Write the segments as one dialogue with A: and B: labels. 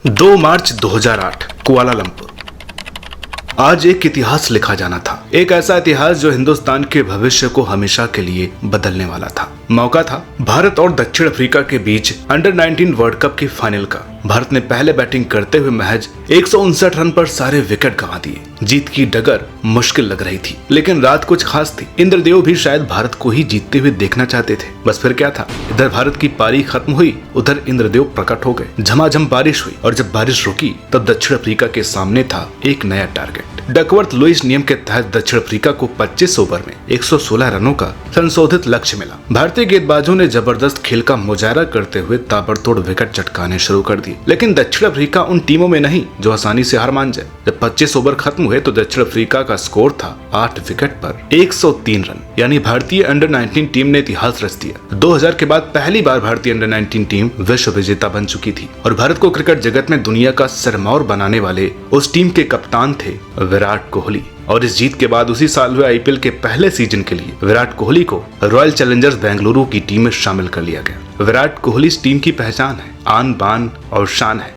A: 2 मार्च 2008 Kuala Lumpur. आज एक इतिहास लिखा जाना था, एक ऐसा इतिहास जो हिंदुस्तान के भविष्य को हमेशा के लिए बदलने वाला था। मौका था भारत और दक्षिण अफ्रीका के बीच अंडर 19 वर्ल्ड कप के फाइनल का। भारत ने पहले बैटिंग करते हुए महज 159 रन पर सारे विकेट गंवा दिए। जीत की डगर मुश्किल लग रही थी, लेकिन रात कुछ खास थी। इंद्रदेव भी शायद भारत को ही जीतते हुए देखना चाहते थे। बस फिर क्या था, इधर भारत की पारी खत्म हुई, उधर इंद्रदेव प्रकट हो गए। झमाझम बारिश हुई और जब बारिश रुकी तब दक्षिण अफ्रीका के सामने था एक नया टारगेट। डकवर्थ लुईस नियम के तहत दक्षिण अफ्रीका को 25 ओवर में 116 रनों का संशोधित लक्ष्य मिला। भारतीय गेंदबाजों ने जबरदस्त खेल का मुजाहरा करते हुए ताबड़तोड़ विकेट चटकाने शुरू कर दिए, लेकिन दक्षिण अफ्रीका उन टीमों में नहीं जो आसानी से हार मान जाए। जब 25 ओवर खत्म हुए तो दक्षिण अफ्रीका का स्कोर था 8 विकेट पर 103 रन, यानी भारतीय अंडर 19 टीम ने इतिहास रच दिया। 2000 के बाद पहली बार भारतीय अंडर 19 टीम विश्व विजेता बन चुकी थी और भारत को क्रिकेट जगत में दुनिया का सिरमौर बनाने वाले उस टीम के कप्तान थे विराट कोहली। और इस जीत के बाद उसी साल हुए आईपीएल के पहले सीजन के लिए विराट कोहली को रॉयल चैलेंजर्स बेंगलुरु की टीम में शामिल कर लिया गया। विराट कोहली इस टीम की पहचान है, आन बान और शान है।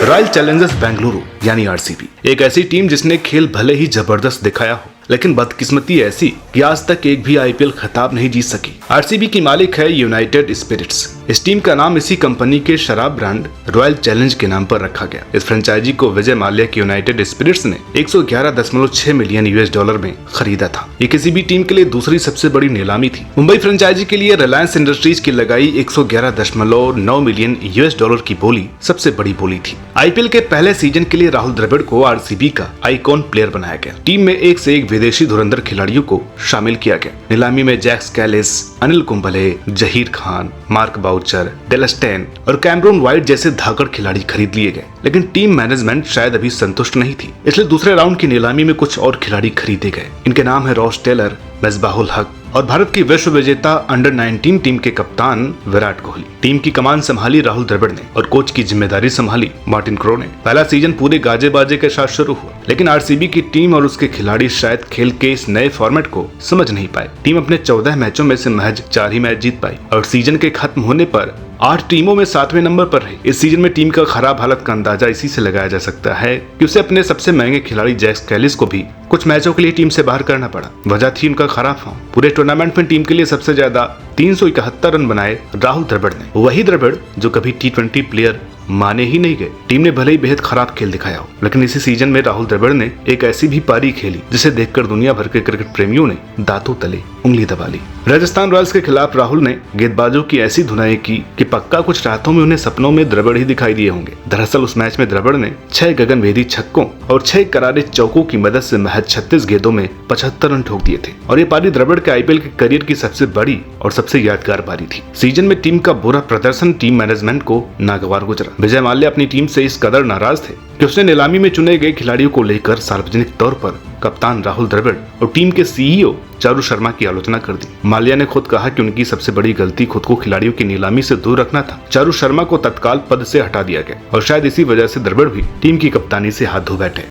A: रॉयल चैलेंजर्स बेंगलुरु यानी आरसीबी एक ऐसी टीम जिसने खेल भले ही जबरदस्त दिखाया हो, लेकिन बदकिस्मती ऐसी कि आज तक एक भी आईपीएल खिताब नहीं जीत सकी। आरसीबी की मालिक है यूनाइटेड स्पिरिट्स। इस टीम का नाम इसी कंपनी के शराब ब्रांड रॉयल चैलेंज के नाम पर रखा गया। इस फ्रेंचाइजी को विजय माल्या की यूनाइटेड स्पिरिट्स ने 111.6 मिलियन US डॉलर में खरीदा था। ये किसी भी टीम के लिए दूसरी सबसे बड़ी नीलामी थी। मुंबई फ्रेंचाइजी के लिए रिलायंस इंडस्ट्रीज की लगाई 111.9 मिलियन US डॉलर की बोली सबसे बड़ी बोली थी। आईपीएल के पहले सीजन के लिए राहुल द्रविड़ को आरसीबी का आइकॉन प्लेयर बनाया गया। टीम में एक से एक विदेशी धुरंधर खिलाड़ियों को शामिल किया गया। नीलामी में Jack Kallis, Anil Kumble, Zaheer Khan, Mark Boucher, Dale Steyn और कैमरून वाइट जैसे धाकड़ खिलाड़ी खरीद लिए गए, लेकिन टीम मैनेजमेंट शायद अभी संतुष्ट नहीं थी, इसलिए दूसरे राउंड की नीलामी में कुछ और खिलाड़ी खरीदे गए। इनके नाम है रॉस टेलर, मिसबाहुल हक और भारत की विश्व विजेता अंडर 19 टीम के कप्तान विराट कोहली। टीम की कमान संभाली राहुल द्रविड़ ने और कोच की जिम्मेदारी संभाली मार्टिन क्रो ने। पहला सीजन पूरे गाजे बाजे के साथ शुरू हुआ, लेकिन आरसीबी की टीम और उसके खिलाड़ी शायद खेल के इस नए फॉर्मेट को समझ नहीं पाए। टीम अपने 14 मैचों में से महज 4 ही मैच जीत पाई और सीजन के खत्म होने पर 8 टीमों में 7वें नंबर पर रही। इस सीजन में टीम का खराब हालत का अंदाजा इसी से लगाया जा सकता है कि उसे अपने सबसे महंगे खिलाड़ी जैक कैलिस को भी कुछ मैचों के लिए टीम से बाहर करना पड़ा। वजह थी उनका खराब फॉर्म। पूरे टूर्नामेंट में टीम के लिए सबसे ज्यादा 371 रन बनाए राहुल द्रविड़ ने, वही द्रविड़ जो कभी T20 प्लेयर माने ही नहीं गए। टीम ने भले ही बेहद खराब खेल दिखाया हो, लेकिन इसी सीजन में राहुल द्रविड़ ने एक ऐसी भी पारी खेली जिसे देखकर दुनिया भर के क्रिकेट प्रेमियों ने दांतों तले उंगली दबा ली। राजस्थान रॉयल्स के खिलाफ राहुल ने गेंदबाजों की ऐसी धुनाई की कि पक्का कुछ रातों में उन्हें सपनों में द्रविड़ ही दिखाई दिए होंगे। दरअसल उस मैच में द्रविड़ ने 6 गगनभेदी छक्कों और 6 करारे चौकों की मदद से महज 36 गेंदों में 75 रन ठोक दिए थे और ये पारी द्रविड़ के आईपीएल के करियर की सबसे बड़ी और सबसे यादगार पारी थी। सीजन में टीम का बुरा प्रदर्शन टीम मैनेजमेंट को नागवार गुजरा। विजय माल्या अपनी टीम से इस कदर नाराज थे कि उसने नीलामी में चुने गए खिलाड़ियों को लेकर सार्वजनिक तौर पर कप्तान राहुल द्रविड़ और टीम के सीईओ चारू शर्मा की आलोचना कर दी। माल्या ने खुद कहा कि उनकी सबसे बड़ी गलती खुद को खिलाड़ियों की नीलामी से दूर रखना था। चारू शर्मा को तत्काल पद से हटा दिया गया और शायद इसी वजह से द्रविड़ भी टीम की कप्तानी से हाथ धो बैठे।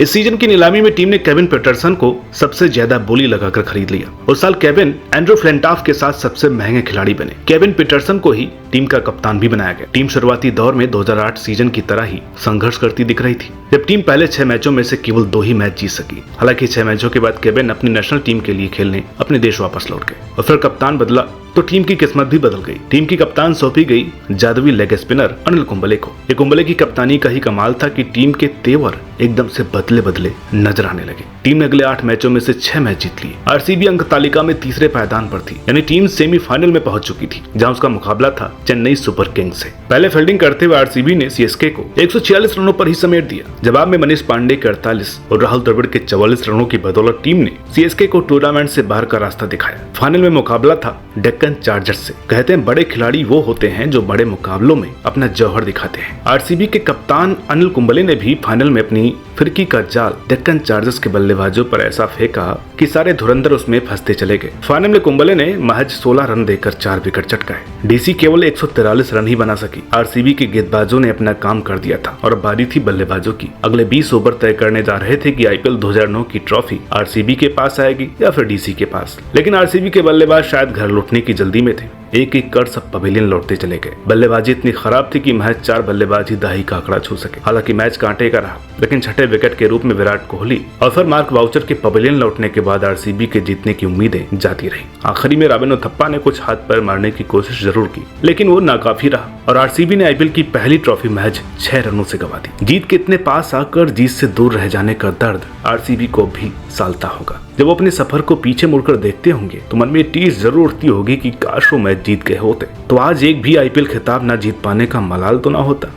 A: इस सीजन की नीलामी में टीम ने केविन पीटरसन को सबसे ज्यादा बोली लगाकर खरीद लिया। उस साल केविन एंड्रू फ्लिंटॉफ के साथ सबसे महंगे खिलाड़ी बने। केविन पीटरसन को ही टीम का कप्तान भी बनाया गया। टीम शुरुआती दौर में 2008 सीजन की तरह ही संघर्ष करती दिख रही थी, जब टीम पहले 6 मैचों में से केवल 2 ही मैच जीत सकी। हालांकि 6 मैचों के बाद केविन अपनी नेशनल टीम के लिए खेलने अपने देश वापस लौट गए और फिर कप्तान बदला तो टीम की किस्मत भी बदल गई। टीम की कप्तान सौंपी गई जादुई लेग स्पिनर अनिल कुंबले को। ये कुंबले की कप्तानी का ही कमाल था कि टीम के तेवर एकदम से बदले बदले नजर आने लगे। टीम ने अगले 8 मैचों में से 6 मैच जीत लिए। आरसीबी अंक तालिका में तीसरे पायदान पर थी, यानी टीम सेमीफाइनल में पहुंच चुकी थी, जहां उसका मुकाबला था चेन्नई सुपर किंग्स से। पहले फील्डिंग करते हुए आरसीबी ने सीएसके को 146 रनों पर ही समेट दिया। जवाब में मनीष पांडे के 48 और राहुल द्रविड़ के 44 रनों की बदौलत टीम ने सीएसके को टूर्नामेंट से बाहर का रास्ता दिखाया। फाइनल में मुकाबला था डेक्कन चार्जर्स से। कहते हैं बड़े खिलाड़ी वो होते हैं जो बड़े मुकाबलों में अपना जौहर दिखाते हैं। आरसीबी के कप्तान अनिल कुंबले ने भी फाइनल में अपनी फिरकी का जाल डेक्कन चार्जर्स के बल्लेबाजों पर ऐसा फेंका कि सारे धुरंधर उसमें फंसते चले गए। फाइनल में कुंबले ने महज 16 रन देकर 4 विकेट चटकाए। डीसी केवल 143 रन ही बना सकी। आरसीबी के गेंदबाजों ने अपना काम कर दिया था और बारी थी बल्लेबाजों की। अगले 20 ओवर तय करने जा रहे थे कि आईपीएल 2009 की ट्रॉफी आरसीबी के पास आएगी या फिर डीसी के पास, लेकिन आरसीबी के बल्लेबाज शायद घर लौटने की जल्दी में थे। एक एक कर सब पवेलियन लौटते चले गए। बल्लेबाजी इतनी खराब थी कि महज 4 बल्लेबाज ही दहाई का आंकड़ा छू सके। हालांकि मैच कांटे का रहा, लेकिन छठे विकेट के रूप में विराट कोहली और फिर मार्क वाउचर के पवेलियन लौटने के बाद आरसीबी के जीतने की उम्मीदें जाती रही। आखिरी में रॉबिन उथप्पा ने कुछ हाथ पैर मारने की कोशिश जरूर की, लेकिन वो नाकाफी रहा और आरसीबी ने आईपीएल की पहली ट्रॉफी महज 6 रनों से गंवा दी। जीत के इतने पास आकर जीत से दूर रह जाने का दर्द आरसीबी को भी सालता होगा। जब वो अपने सफर को पीछे मुड़कर देखते होंगे तो मन में टीस जरूर उठती होगी कि काश वो मैच जीत गए होते तो आज एक भी आईपीएल खिताब न जीत पाने का मलाल तो ना होता।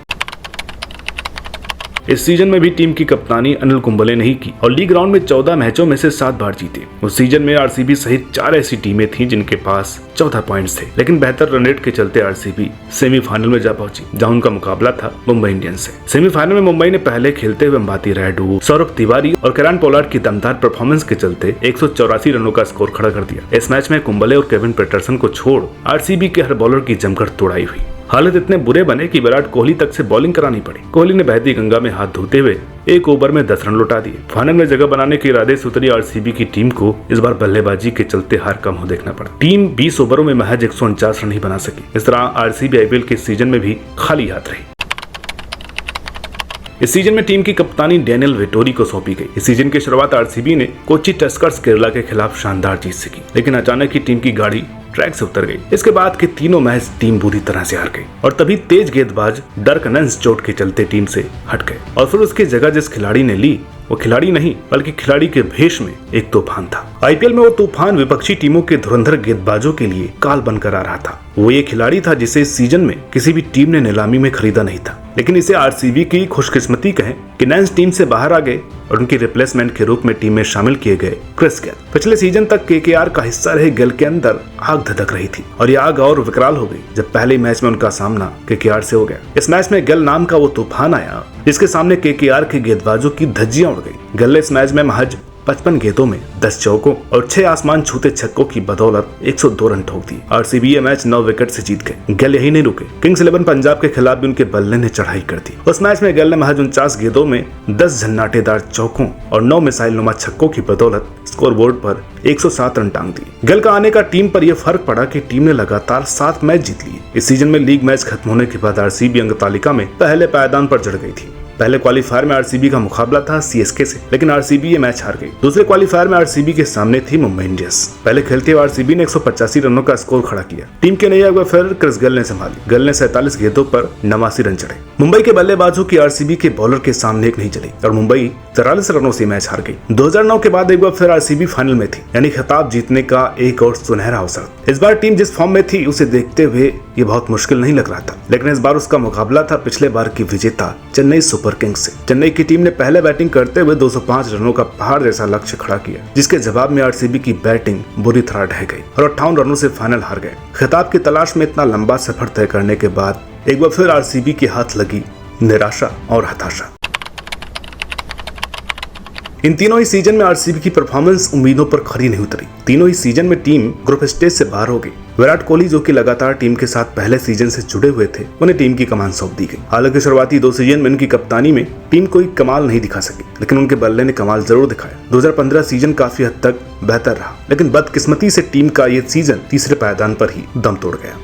A: इस सीजन में भी टीम की कप्तानी अनिल कुंबले ने ही की और लीग राउंड में 14 मैचों में से 7 बार जीते। उस सीजन में आरसीबी सहित 4 ऐसी टीमें थीं जिनके पास 14 पॉइंट्स थे, लेकिन बेहतर रन रेट के चलते आरसीबी सेमीफाइनल में जा पहुंची, जहां उनका मुकाबला था मुंबई इंडियंस से। सेमीफाइनल में मुंबई ने पहले खेलते हुए अंबाती रायडू, सौरभ तिवारी और किरण पोलार्ड की दमदार परफॉर्मेंस के चलते 184 रनों का स्कोर खड़ा कर दिया। इस मैच में कुंबले और केविन पीटरसन को छोड़ आरसीबी के हर बॉलर की जमकर तोड़ाई हुई। हालत इतने बुरे बने कि विराट कोहली तक से बॉलिंग करानी पड़ी। कोहली ने बहती गंगा में हाथ धोते हुए एक ओवर में 10 रन लौटा दिए। फाइनल में जगह बनाने के इरादे से उतरी आरसीबी की टीम को इस बार बल्लेबाजी के चलते हार कम हो देखना पड़ा। टीम 20 ओवरों में महज 149 रन ही बना सकी। इस तरह आरसीबी आईपीएल के सीजन में भी खाली हाथ रही। इस सीजन में टीम की कप्तानी डेनियल वेटोरी को सौंपी गई। इस सीजन की शुरुआत आरसीबी ने कोची टस्कर्स केरला के खिलाफ शानदार जीत से की, लेकिन अचानक ही टीम की गाड़ी ट्रैक से उतर गई। इसके बाद के तीनों मैच टीम बुरी तरह से हार गई और तभी तेज गेंदबाज डर्क नंस चोट के चलते टीम से हट गए और फिर उसकी जगह जिस खिलाड़ी ने ली वो खिलाड़ी नहीं बल्कि खिलाड़ी के भेष में एक तूफान था। आईपीएल में वो तूफान विपक्षी टीमों के धुरंधर गेंदबाजों के लिए काल बनकर आ रहा था। वो ये खिलाड़ी था जिसे इस सीजन में किसी भी टीम ने नीलामी में खरीदा नहीं था, लेकिन इसे आरसीबी की खुशकिस्मती कहें कि नैन्स टीम से बाहर आ गए और उनकी रिप्लेसमेंट के रूप में टीम में शामिल किए गए क्रिस गेल। पिछले सीजन तक केकेआर का हिस्सा रहे गेल के अंदर आग धधक रही थी और ये आग और विकराल हो गई जब पहले मैच में उनका सामना केकेआर से हो गया। इस मैच में गेल नाम का वो तूफान आया जिसके सामने केकेआर के गेंदबाजों की धज्जियां उड़ गई। गेल ने इस मैच में महज 55 गेंदों में 10 चौकों और 6 आसमान छूते छक्कों की बदौलत 102 रन ठोक दिए। आरसीबी ये मैच 9 विकेट से जीत गए। गेल यही नहीं रुके, किंग्स 11 पंजाब के खिलाफ भी उनके बल्ले ने चढ़ाई कर दी। उस मैच में गेल ने महज 49 गेंदों में 10 झन्नाटेदार चौकों और 9 मिसाइल नुमा छक्कों की बदौलत स्कोरबोर्ड पर 107 रन टांग दिए। गेल का आने का टीम पर यह फर्क पड़ा कि टीम ने लगातार 7 मैच जीत लिए। इस सीजन में लीग मैच खत्म होने के बाद आरसीबी अंक तालिका में पहले पायदान पर चढ़ गई थी। पहले क्वालीफायर में आरसीबी का मुकाबला था सीएसके से, लेकिन आरसीबी ये मैच हार गई। दूसरे क्वालीफायर में आरसीबी के सामने थी मुंबई इंडियंस। पहले खेलते हुए आरसीबी ने 185 रनों का स्कोर खड़ा किया। टीम के नया हुआ फिर क्रिस गेल ने संभाली। गेल ने 47 गेंदों पर 89 रन चढ़े। मुंबई के बल्लेबाजों की आरसीबी के बॉलर के सामने एक नहीं चली और मुंबई 43 रनों से मैच हार गई। 2009 के बाद एक बार फिर आरसीबी फाइनल में थी, यानी खिताब जीतने का एक और सुनहरा अवसर। इस बार टीम जिस फॉर्म में थी उसे देखते हुए ये बहुत मुश्किल नहीं लग रहा था, लेकिन इस बार उसका मुकाबला था पिछले बार की विजेता चेन्नई सुपर किंग्स से। चेन्नई की टीम ने पहले बैटिंग करते हुए 205 रनों का पहाड़ जैसा लक्ष्य खड़ा किया, जिसके जवाब में आरसीबी की बैटिंग बुरी तरह ढह गई और 58 रनों से फाइनल हार गए। खिताब की तलाश में इतना लंबा सफर तय करने के बाद एक बार फिर आरसीबी के हाथ लगी निराशा और हताशा। इन तीनों ही सीजन में आरसीबी की परफॉर्मेंस उम्मीदों पर खरी नहीं उतरी। तीनों ही सीजन में टीम ग्रुप स्टेज से बाहर हो गई। विराट कोहली जो कि लगातार टीम के साथ पहले सीजन से जुड़े हुए थे, उन्हें टीम की कमान सौंप दी गई। हालांकि शुरुआती 2 सीजन में उनकी कप्तानी में टीम कोई कमाल नहीं दिखा सकी, लेकिन उनके बल्ले ने कमाल जरूर दिखाया। 2015 सीजन काफी हद तक बेहतर रहा, लेकिन बदकिस्मती से टीम का ये सीजन तीसरे पायदान पर ही दम तोड़ गया।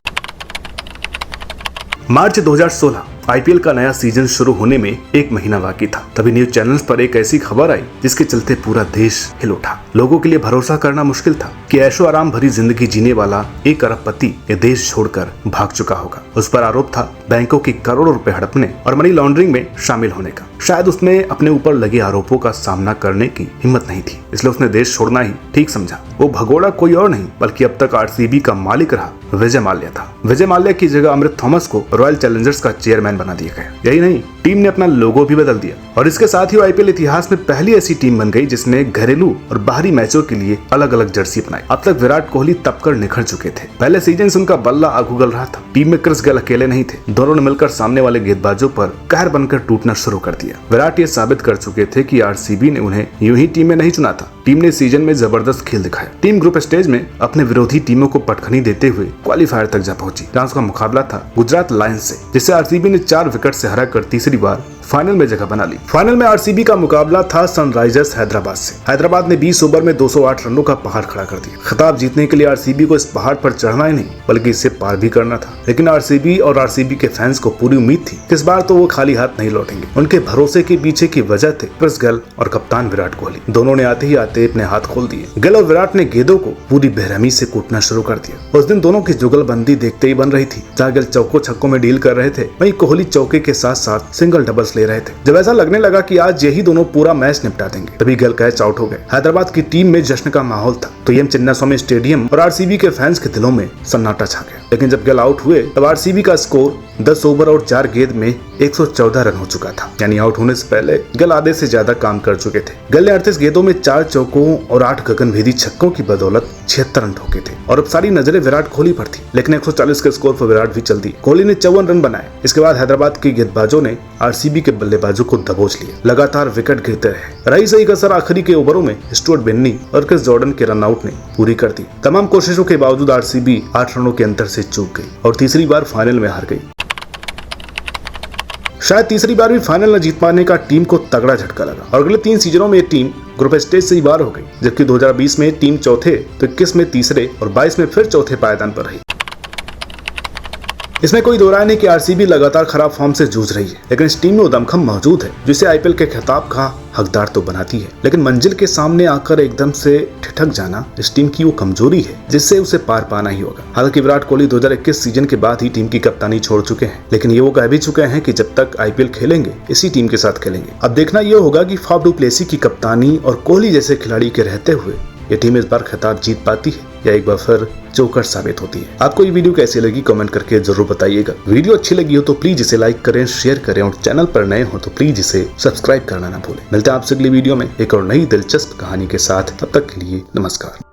A: मार्च 2016 आईपीएल का नया सीजन शुरू होने में 1 महीना बाकी था। तभी न्यूज चैनल्स पर एक ऐसी खबर आई जिसके चलते पूरा देश हिल उठा। लोगों के लिए भरोसा करना मुश्किल था कि ऐशो आराम भरी जिंदगी जीने वाला 1 अरबपति ये देश छोड़कर भाग चुका होगा। उस पर आरोप था बैंकों की करोड़ों रुपए हड़पने और मनी लॉन्ड्रिंग में शामिल होने का। शायद उसने अपने ऊपर लगे आरोपों का सामना करने की हिम्मत नहीं थी, इसलिए उसने देश छोड़ना ही ठीक समझा। वो भगोड़ा कोई और नहीं बल्कि अब तक आरसीबी का मालिक रहा विजय माल्या था। विजय माल्या की जगह अमृत थॉमस को रॉयल चैलेंजर्स का चेयरमैन बना दिया गया। यही नहीं, टीम ने अपना लोगो भी बदल दिया और इसके साथ ही आईपीएल इतिहास में पहली ऐसी टीम बन गई जिसने घरेलू और बाहरी मैचों के लिए अलग अलग जर्सी अपनाई। अब तक विराट कोहली तपकर निखर चुके थे। पहले सीजन से उनका बल्ला अगुगल रहा था। टीम में क्रिस गेल अकेले नहीं थे, दोनों ने मिलकर सामने वाले गेंदबाजों पर कहर बनकर टूटना शुरू कर दिया। विराट ये साबित कर चुके थे कि आरसीबी ने उन्हें यूं ही टीम में नहीं चुना था। टीम ने सीजन में जबरदस्त खेल दिखाया। टीम ग्रुप स्टेज में अपने विरोधी टीमों को पटखनी देते हुए क्वालीफायर तक जा पहुंची, जहां उसका मुकाबला था गुजरात लायंस से, जिसे आरसीबी ने 4 विकेट से हराकर तीसरी बार फाइनल में जगह बना ली। फाइनल में आरसीबी का मुकाबला था सनराइजर्स हैदराबाद से। हैदराबाद ने 20 ओवर में 208 रनों का पहाड़ खड़ा कर दिया। खिताब जीतने के लिए आरसीबी को इस पहाड़ पर चढ़ना ही नहीं बल्कि इसे पार भी करना था। लेकिन आरसीबी और आरसीबी के फैंस को पूरी उम्मीद थी कि इस बार तो वो खाली हाथ नहीं लौटेंगे। उनके भरोसे के पीछे की वजह थे क्रिस गेल और कप्तान विराट कोहली। दोनों ने आते ही आते अपने हाथ खोल दिए। गेल और विराट ने गेंदों को पूरी बेरहमी से कूटना शुरू कर दिया। उस दिन दोनों की जुगलबंदी देखते ही बन रही थी। जहाँ गेल चौकों छक्कों में डील कर रहे थे, वहीं कोहली चौके के साथ साथ सिंगल डबल्स ले रहे थे। जब ऐसा लगने लगा कि आज यही दोनों पूरा मैच निपटा देंगे, तभी गेल कैच आउट हो गए। हैदराबाद की टीम में जश्न का माहौल था तो एम चिन्नास्वामी स्टेडियम और आरसीबी के फैंस के दिलों में सन्नाटा छा गया। लेकिन जब गेल आउट हुए तब आरसीबी का स्कोर 10 ओवर और 4 गेंद में 114 रन हो चुका था। यानी आउट होने से पहले गेल आधे से ज्यादा काम कर चुके थे। गेल ने 38 गेंदों में 4 चौकों और 8 गगनभेदी छक्कों की बदौलत 76 रन ठोके थे और अब सारी नजरें विराट कोहली पर थी। लेकिन 140 के स्कोर पर विराट भी चल दी। कोहली ने 54 रन बनाए। इसके बाद हैदराबाद के गेंदबाजों ने आरसीबी के बल्लेबाजों को दबोच लिया। लगातार विकेट गिरते रहे। रही सही कसर आखिरी के ओवरों में स्टुअर्ट बिन्नी और क्रिस जॉर्डन के रनआउट ने पूरी कर दी। तमाम कोशिशों के बावजूद आरसीबी 8 रनों के अंतर से चूक गई और तीसरी बार फाइनल में हार गई। शायद तीसरी बार भी फाइनल न जीत पाने का टीम को तगड़ा झटका लगा और अगले 3 सीजनों में टीम ग्रुप स्टेज से ही बाहर हो गई। जबकि 2020 में टीम चौथे तो 21 में तीसरे और 22 में फिर चौथे पायदान पर रही। इसमें कोई दो राय नहीं कि आरसीबी लगातार खराब फॉर्म से जूझ रही है, लेकिन इस टीम में वो दमखम मौजूद है जिसे आईपीएल के खिताब का हकदार तो बनाती है। लेकिन मंजिल के सामने आकर एकदम से ठिठक जाना इस टीम की वो कमजोरी है जिससे उसे पार पाना ही होगा। हालांकि विराट कोहली 2021 सीजन के बाद ही टीम की कप्तानी छोड़ चुके हैं, लेकिन ये वो कह भी चुके हैं कि जब तक आईपीएल खेलेंगे इसी टीम के साथ खेलेंगे। अब देखना ये होगा कि फाफ डू प्लेसी की कप्तानी और कोहली जैसे खिलाड़ी के रहते हुए ये टीम इस बार खिताब जीत पाती है या एक बार फिर जोकर साबित होती है। आपको ये वीडियो कैसी लगी कमेंट करके जरूर बताइएगा। वीडियो अच्छी लगी हो तो प्लीज इसे लाइक करें, शेयर करें और चैनल पर नए हो तो प्लीज इसे सब्सक्राइब करना ना भूलें। मिलते हैं आपसे अगली वीडियो में एक और नई दिलचस्प कहानी के साथ। तब तक के लिए नमस्कार।